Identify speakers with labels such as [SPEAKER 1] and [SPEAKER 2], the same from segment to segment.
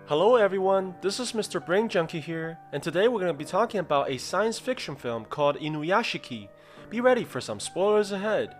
[SPEAKER 1] Hello everyone, this is Mr. Brain Junkie here, and today we're going to be talking about a science fiction film called Inuyashiki. Be ready for some spoilers ahead.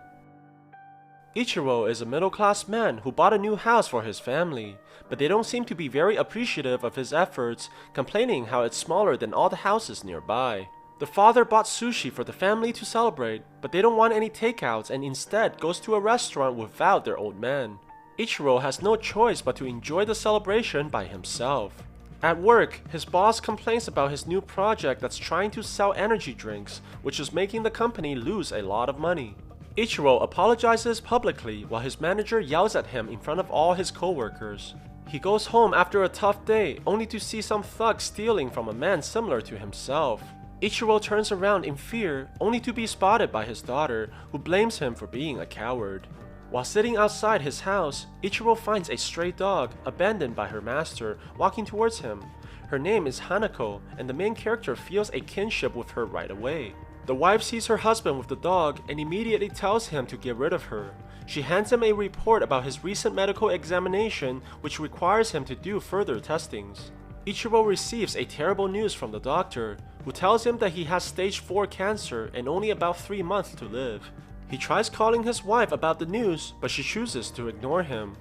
[SPEAKER 1] Ichiro is a middle-class man who bought a new house for his family, but they don't seem to be very appreciative of his efforts, complaining how it's smaller than all the houses nearby. The father bought sushi for the family to celebrate, but they don't want any takeouts and instead goes to a restaurant without their old man. Ichiro has no choice but to enjoy the celebration by himself. At work, his boss complains about his new project that's trying to sell energy drinks, which is making the company lose a lot of money. Ichiro apologizes publicly while his manager yells at him in front of all his coworkers. He goes home after a tough day only to see some thug stealing from a man similar to himself. Ichiro turns around in fear only to be spotted by his daughter, who blames him for being a coward. While sitting outside his house, Ichiro finds a stray dog, abandoned by her master, walking towards him. Her name is Hanako, and the main character feels a kinship with her right away. The wife sees her husband with the dog and immediately tells him to get rid of her. She hands him a report about his recent medical examination, which requires him to do further testings. Ichiro receives a terrible news from the doctor, who tells him that he has stage 4 cancer and only about 3 months to live. He tries calling his wife about the news, but she chooses to ignore him.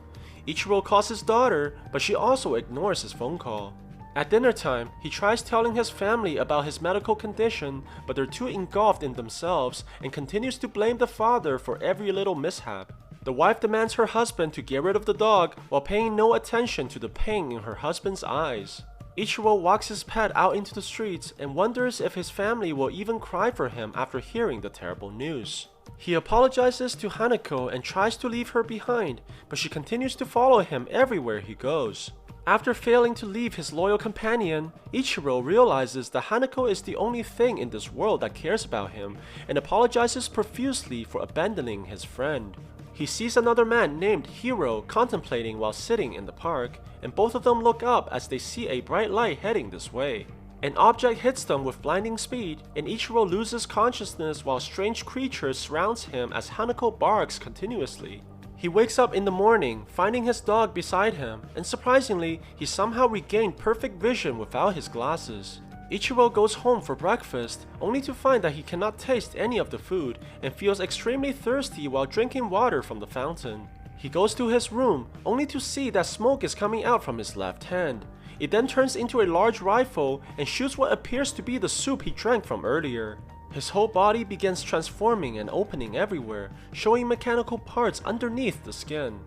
[SPEAKER 1] Ichiro calls his daughter, but she also ignores his phone call. At dinner time, he tries telling his family about his medical condition, but they're too engulfed in themselves and continues to blame the father for every little mishap. The wife demands her husband to get rid of the dog while paying no attention to the pain in her husband's eyes. Ichiro walks his pet out into the streets and wonders if his family will even cry for him after hearing the terrible news. He apologizes to Hanako and tries to leave her behind, but she continues to follow him everywhere he goes. After failing to leave his loyal companion, Ichiro realizes that Hanako is the only thing in this world that cares about him and apologizes profusely for abandoning his friend. He sees another man named Hiro contemplating while sitting in the park, and both of them look up as they see a bright light heading this way. An object hits them with blinding speed, and Ichiro loses consciousness while strange creatures surrounds him as Hanako barks continuously. He wakes up in the morning, finding his dog beside him, and surprisingly, he somehow regained perfect vision without his glasses. Ichiro goes home for breakfast, only to find that he cannot taste any of the food and feels extremely thirsty while drinking water from the fountain. He goes to his room, only to see that smoke is coming out from his left hand. It then turns into a large rifle and shoots what appears to be the soup he drank from earlier. His whole body begins transforming and opening everywhere, showing mechanical parts underneath the skin.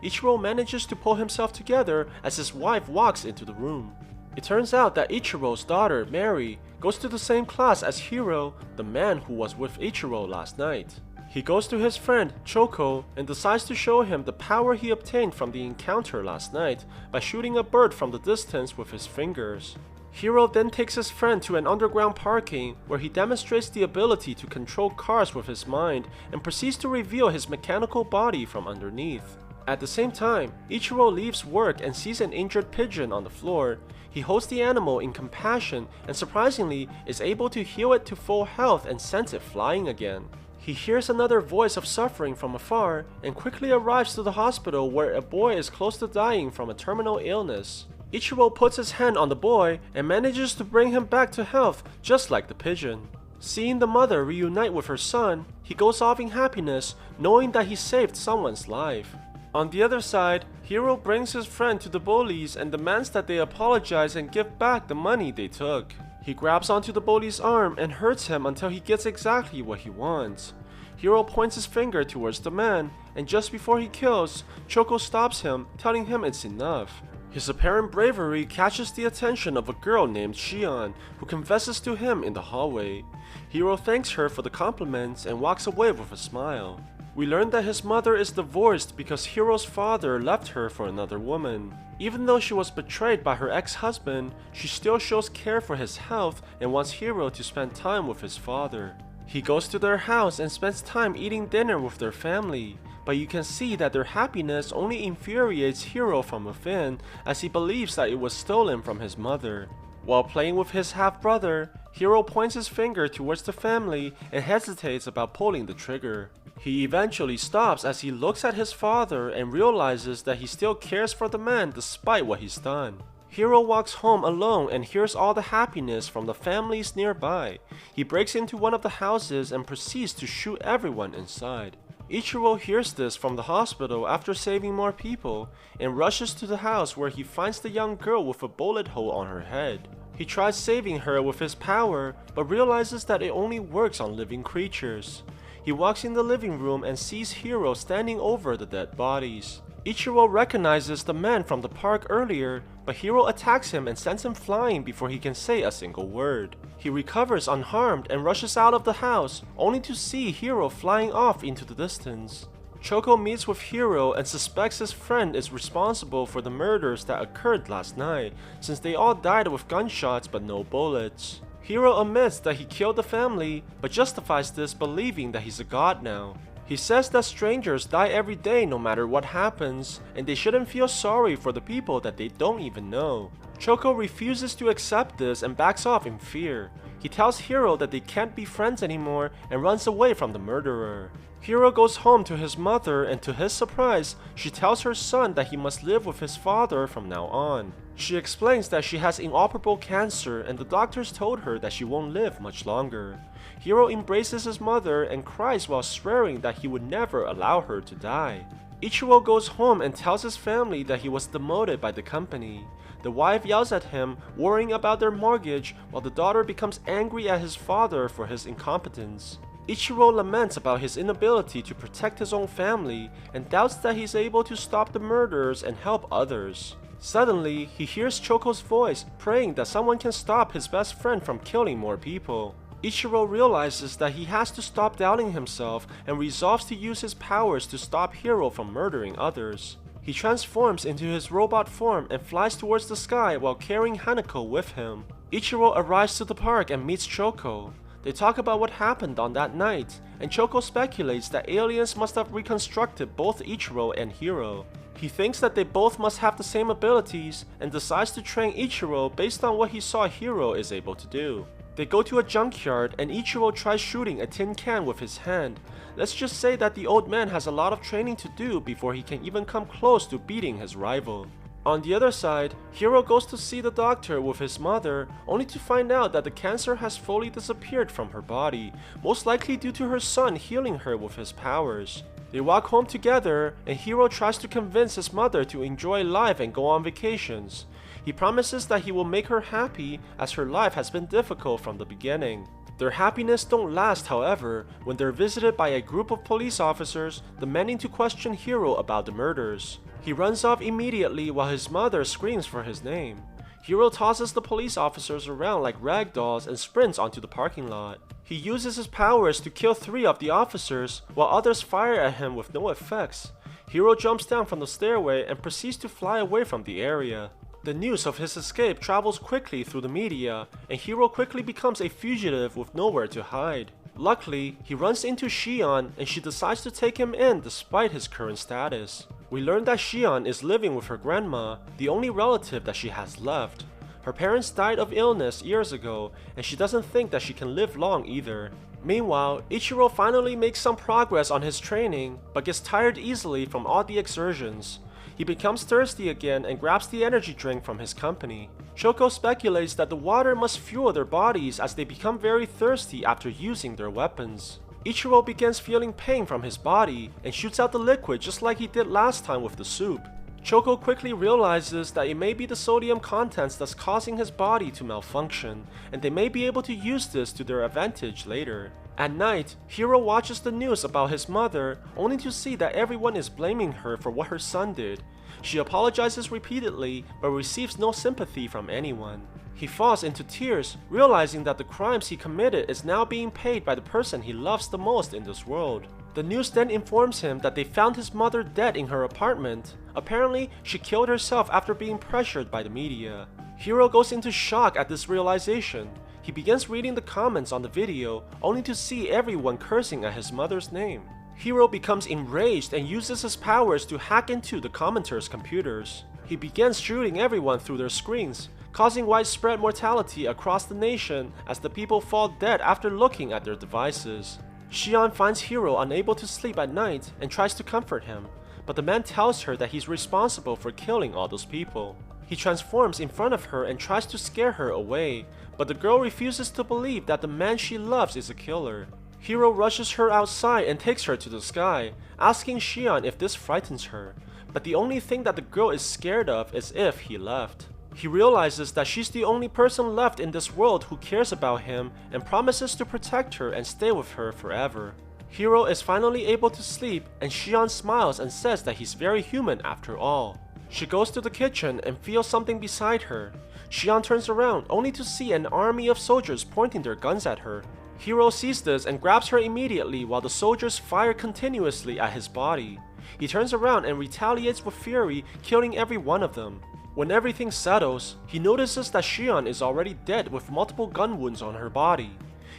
[SPEAKER 1] Ichiro manages to pull himself together as his wife walks into the room. It turns out that Ichiro's daughter, Mary, goes to the same class as Hiro, the man who was with Ichiro last night. He goes to his friend, Choco, and decides to show him the power he obtained from the encounter last night by shooting a bird from the distance with his fingers. Hiro then takes his friend to an underground parking where he demonstrates the ability to control cars with his mind and proceeds to reveal his mechanical body from underneath. At the same time, Ichiro leaves work and sees an injured pigeon on the floor. He holds the animal in compassion and surprisingly is able to heal it to full health and sends it flying again. He hears another voice of suffering from afar and quickly arrives to the hospital where a boy is close to dying from a terminal illness. Ichiro puts his hand on the boy and manages to bring him back to health just like the pigeon. Seeing the mother reunite with her son, he goes off in happiness knowing that he saved someone's life. On the other side, Hiro brings his friend to the bullies and demands that they apologize and give back the money they took. He grabs onto the bully's arm and hurts him until he gets exactly what he wants. Hiro points his finger towards the man, and just before he kills, Choco stops him, telling him it's enough. His apparent bravery catches the attention of a girl named Shion, who confesses to him in the hallway. Hiro thanks her for the compliments and walks away with a smile. We learn that his mother is divorced because Hiro's father left her for another woman. Even though she was betrayed by her ex-husband, she still shows care for his health and wants Hiro to spend time with his father. He goes to their house and spends time eating dinner with their family, but you can see that their happiness only infuriates Hiro from within as he believes that it was stolen from his mother. While playing with his half-brother, Hiro points his finger towards the family and hesitates about pulling the trigger. He eventually stops as he looks at his father and realizes that he still cares for the man despite what he's done. Hiro walks home alone and hears all the happiness from the families nearby. He breaks into one of the houses and proceeds to shoot everyone inside. Ichiro hears this from the hospital after saving more people and rushes to the house where he finds the young girl with a bullet hole on her head. He tries saving her with his power, but realizes that it only works on living creatures. He walks in the living room and sees Hiro standing over the dead bodies. Ichiro recognizes the man from the park earlier, but Hiro attacks him and sends him flying before he can say a single word. He recovers unharmed and rushes out of the house, only to see Hiro flying off into the distance. Choco meets with Hiro and suspects his friend is responsible for the murders that occurred last night, since they all died with gunshots but no bullets. Hiro admits that he killed the family, but justifies this believing that he's a god now. He says that strangers die every day no matter what happens, and they shouldn't feel sorry for the people that they don't even know. Choco refuses to accept this and backs off in fear. He tells Hiro that they can't be friends anymore and runs away from the murderer. Hiro goes home to his mother, and to his surprise, she tells her son that he must live with his father from now on. She explains that she has inoperable cancer and the doctors told her that she won't live much longer. Hiro embraces his mother and cries while swearing that he would never allow her to die. Ichiro goes home and tells his family that he was demoted by the company. The wife yells at him, worrying about their mortgage, while the daughter becomes angry at his father for his incompetence. Ichiro laments about his inability to protect his own family and doubts that he's able to stop the murders and help others. Suddenly, he hears Choco's voice, praying that someone can stop his best friend from killing more people. Ichiro realizes that he has to stop doubting himself and resolves to use his powers to stop Hiro from murdering others. He transforms into his robot form and flies towards the sky while carrying Hanako with him. Ichiro arrives to the park and meets Choco. They talk about what happened on that night, and Choco speculates that aliens must have reconstructed both Ichiro and Hiro. He thinks that they both must have the same abilities and decides to train Ichiro based on what he saw Hiro is able to do. They go to a junkyard and Ichiro tries shooting a tin can with his hand. Let's just say that the old man has a lot of training to do before he can even come close to beating his rival. On the other side, Hiro goes to see the doctor with his mother, only to find out that the cancer has fully disappeared from her body, most likely due to her son healing her with his powers. They walk home together, and Hiro tries to convince his mother to enjoy life and go on vacations. He promises that he will make her happy, as her life has been difficult from the beginning. Their happiness don't last, however, when they're visited by a group of police officers demanding to question Hiro about the murders. He runs off immediately while his mother screams for his name. Hiro tosses the police officers around like rag dolls and sprints onto the parking lot. He uses his powers to kill 3 of the officers, while others fire at him with no effects. Hiro jumps down from the stairway and proceeds to fly away from the area. The news of his escape travels quickly through the media, and Hiro quickly becomes a fugitive with nowhere to hide. Luckily, he runs into Shion and she decides to take him in despite his current status. We learn that Shion is living with her grandma, the only relative that she has left. Her parents died of illness years ago, and she doesn't think that she can live long either. Meanwhile, Ichiro finally makes some progress on his training, but gets tired easily from all the exertions. He becomes thirsty again and grabs the energy drink from his company. Choco speculates that the water must fuel their bodies as they become very thirsty after using their weapons. Ichiro begins feeling pain from his body and shoots out the liquid just like he did last time with the soup. Choco quickly realizes that it may be the sodium contents that's causing his body to malfunction, and they may be able to use this to their advantage later. At night, Hiro watches the news about his mother, only to see that everyone is blaming her for what her son did. She apologizes repeatedly, but receives no sympathy from anyone. He falls into tears, realizing that the crimes he committed is now being paid by the person he loves the most in this world. The news then informs him that they found his mother dead in her apartment. Apparently, she killed herself after being pressured by the media. Hiro goes into shock at this realization. He begins reading the comments on the video, only to see everyone cursing at his mother's name. Hiro becomes enraged and uses his powers to hack into the commenters' computers. He begins shooting everyone through their screens, causing widespread mortality across the nation as the people fall dead after looking at their devices. Shion finds Hiro unable to sleep at night and tries to comfort him, but the man tells her that he's responsible for killing all those people. He transforms in front of her and tries to scare her away, but the girl refuses to believe that the man she loves is a killer. Hiro rushes her outside and takes her to the sky, asking Shion if this frightens her, but the only thing that the girl is scared of is if he left. He realizes that she's the only person left in this world who cares about him and promises to protect her and stay with her forever. Hiro is finally able to sleep, and Shion smiles and says that he's very human after all. She goes to the kitchen and feels something beside her. Shion turns around only to see an army of soldiers pointing their guns at her. Hiro sees this and grabs her immediately while the soldiers fire continuously at his body. He turns around and retaliates with fury, killing every one of them. When everything settles, he notices that Shion is already dead with multiple gun wounds on her body.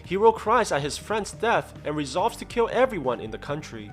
[SPEAKER 1] Hiro cries at his friend's death and resolves to kill everyone in the country.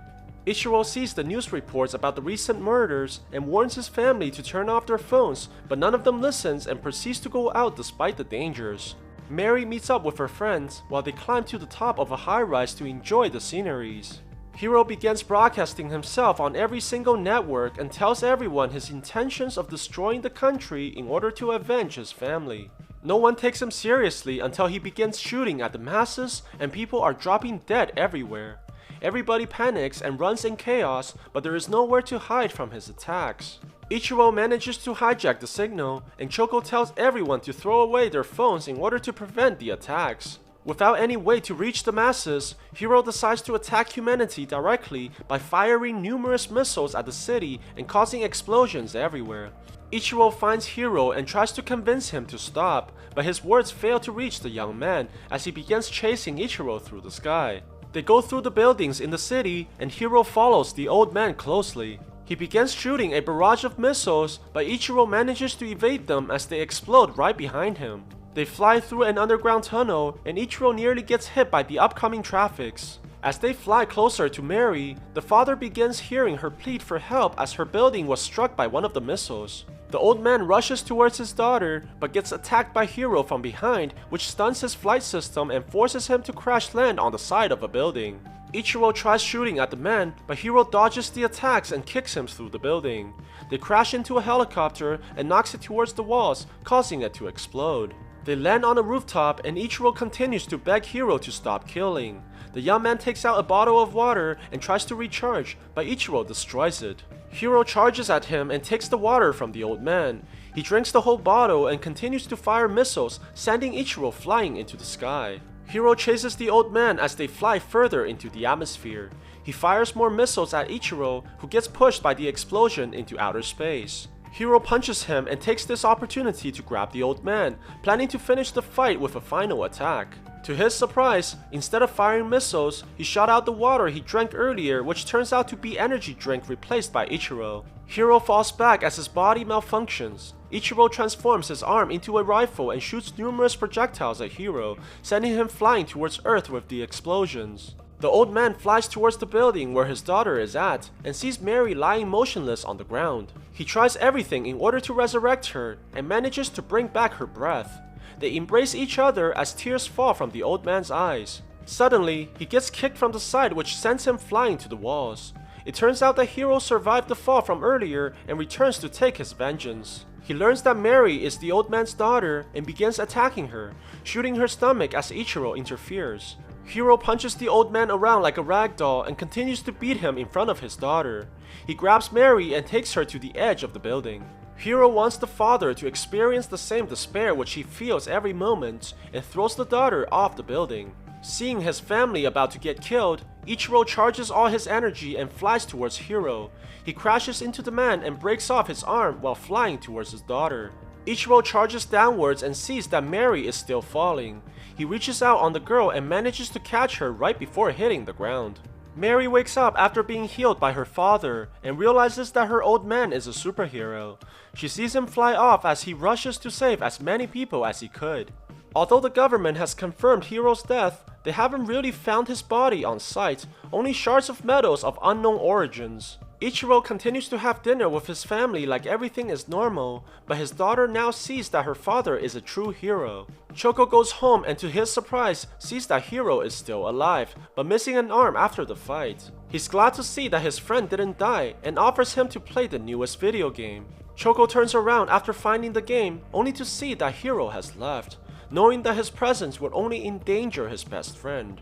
[SPEAKER 1] Ichiro sees the news reports about the recent murders and warns his family to turn off their phones, but none of them listens and proceeds to go out despite the dangers. Mary meets up with her friends while they climb to the top of a high-rise to enjoy the sceneries. Hiro begins broadcasting himself on every single network and tells everyone his intentions of destroying the country in order to avenge his family. No one takes him seriously until he begins shooting at the masses and people are dropping dead everywhere. Everybody panics and runs in chaos, but there is nowhere to hide from his attacks. Ichiro manages to hijack the signal, and Choco tells everyone to throw away their phones in order to prevent the attacks. Without any way to reach the masses, Hiro decides to attack humanity directly by firing numerous missiles at the city and causing explosions everywhere. Ichiro finds Hiro and tries to convince him to stop, but his words fail to reach the young man as he begins chasing Ichiro through the sky. They go through the buildings in the city, and Hiro follows the old man closely. He begins shooting a barrage of missiles, but Ichiro manages to evade them as they explode right behind him. They fly through an underground tunnel, and Ichiro nearly gets hit by the upcoming traffics. As they fly closer to Mary, the father begins hearing her plead for help as her building was struck by one of the missiles. The old man rushes towards his daughter, but gets attacked by Hiro from behind, which stuns his flight system and forces him to crash land on the side of a building. Ichiro tries shooting at the man, but Hiro dodges the attacks and kicks him through the building. They crash into a helicopter and knocks it towards the walls, causing it to explode. They land on a rooftop, and Ichiro continues to beg Hiro to stop killing. The young man takes out a bottle of water and tries to recharge, but Ichiro destroys it. Hiro charges at him and takes the water from the old man. He drinks the whole bottle and continues to fire missiles, sending Ichiro flying into the sky. Hiro chases the old man as they fly further into the atmosphere. He fires more missiles at Ichiro, who gets pushed by the explosion into outer space. Hiro punches him and takes this opportunity to grab the old man, planning to finish the fight with a final attack. To his surprise, instead of firing missiles, he shot out the water he drank earlier, which turns out to be energy drink replaced by Ichiro. Hiro falls back as his body malfunctions. Ichiro transforms his arm into a rifle and shoots numerous projectiles at Hiro, sending him flying towards Earth with the explosions. The old man flies towards the building where his daughter is at and sees Mary lying motionless on the ground. He tries everything in order to resurrect her and manages to bring back her breath. They embrace each other as tears fall from the old man's eyes. Suddenly, he gets kicked from the side, which sends him flying to the walls. It turns out that Hiro survived the fall from earlier and returns to take his vengeance. He learns that Mary is the old man's daughter and begins attacking her, shooting her stomach as Ichiro interferes. Hiro punches the old man around like a rag doll and continues to beat him in front of his daughter. He grabs Mary and takes her to the edge of the building. Hiro wants the father to experience the same despair which he feels every moment and throws the daughter off the building. Seeing his family about to get killed, Ichiro charges all his energy and flies towards Hiro. He crashes into the man and breaks off his arm while flying towards his daughter. Ichiro charges downwards and sees that Mary is still falling. He reaches out on the girl and manages to catch her right before hitting the ground. Mary wakes up after being healed by her father and realizes that her old man is a superhero. She sees him fly off as he rushes to save as many people as he could. Although the government has confirmed Hiro's death, they haven't really found his body on site, only shards of metals of unknown origins. Ichiro continues to have dinner with his family like everything is normal, but his daughter now sees that her father is a true hero. Choco goes home and to his surprise sees that Hiro is still alive, but missing an arm after the fight. He's glad to see that his friend didn't die and offers him to play the newest video game. Choco turns around after finding the game, only to see that Hiro has left, knowing that his presence would only endanger his best friend.